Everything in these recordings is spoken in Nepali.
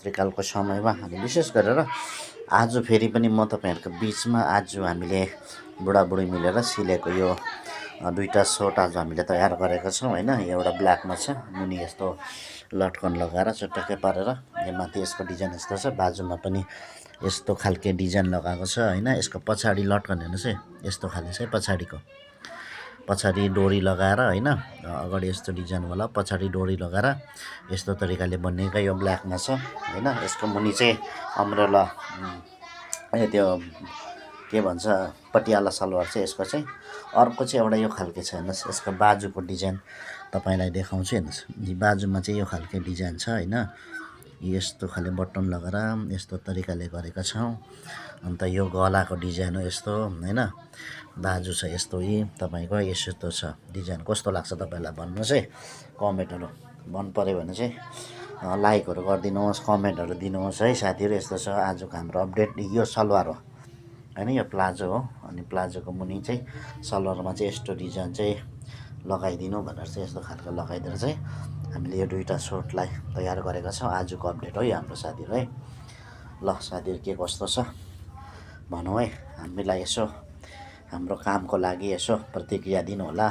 रात्रिकालको समयमा हामी विशेष गरेर आज फेरि पनि म तपाईँहरूको बिचमा आज हामीले बुढाबुढी मिलेर सिलेको यो दुईवटा सर्ट आज हामीले तयार गरेका छौँ होइन। एउटा ब्ल्याकमा छ, मुनि यस्तो लटकन लगाएर चटक्कै पारेर, यो माथि यसको डिजाइन यस्तो छ, बाजुमा पनि यस्तो खालके डिजाइन लगाएको छ होइन। यसको पछाडि लटकन हेर्नुहोस् है, यस्तो खाले छ पछाडिको, पछाडि डोरी लगाएर होइन, अगाडि यस्तो डिजाइनवाला पछाडि डोरी लगाएर यस्तो तरिकाले बनिएका यो ब्ल्याकमा छ होइन। यसको मुनि चाहिँ अम्ब्रेला त्यो के भन्छ पटियाला सलवार चाहिँ यसको चाहिँ। अर्को चाहिँ एउटा यो खालके छ हेर्नुहोस्, यसको बाजुको डिजाइन तपाईँलाई देखाउँछु हेर्नुहोस्। बाजुमा चाहिँ यो खालके डिजाइन छ होइन, यस्तो खाले बटन लगाएर यस्तो तरिकाले गरेका छौँ। अन्त यो गलाको डिजाइन हो यस्तो होइन, बाजु छ यस्तो यी तपाईँको यस्तो छ डिजाइन। कस्तो लाग्छ तपाईँलाई भन्नुहोस् है, कमेन्टहरू मन पऱ्यो भने चाहिँ लाइकहरू गरिदिनुहोस्, कमेन्टहरू दिनुहोस् है साथीहरू। यस्तो छ आजको हाम्रो अपडेट। यो सलवार हो होइन, यो प्लाजो हो, अनि प्लाजोको मुनि चाहिँ सलवारमा चाहिँ यस्तो डिजाइन चाहिँ लगाइदिनु भनेर चाहिँ यस्तो खालको लगाइदिएर चाहिँ हामीले यो दुईवटा सर्टलाई तयार गरेका छौँ। आजको अपडेट हो यो हाम्रो साथीहरू है। ल साथीहरू के कस्तो छ भनौँ है, हामीलाई यसो हाम्रो कामको लागि यसो प्रतिक्रिया दिनु होला,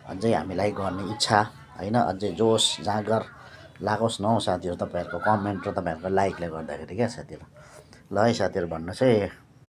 अझै हामीलाई गर्ने इच्छा होइन, अझै जोस जाँगर लागोस् न हौ साथीहरू, तपाईँहरूको कमेन्ट र तपाईँहरूको लाइकले गर्दाखेरि क्या साथीहरू। ल है साथीहरू भन्नुहोस् है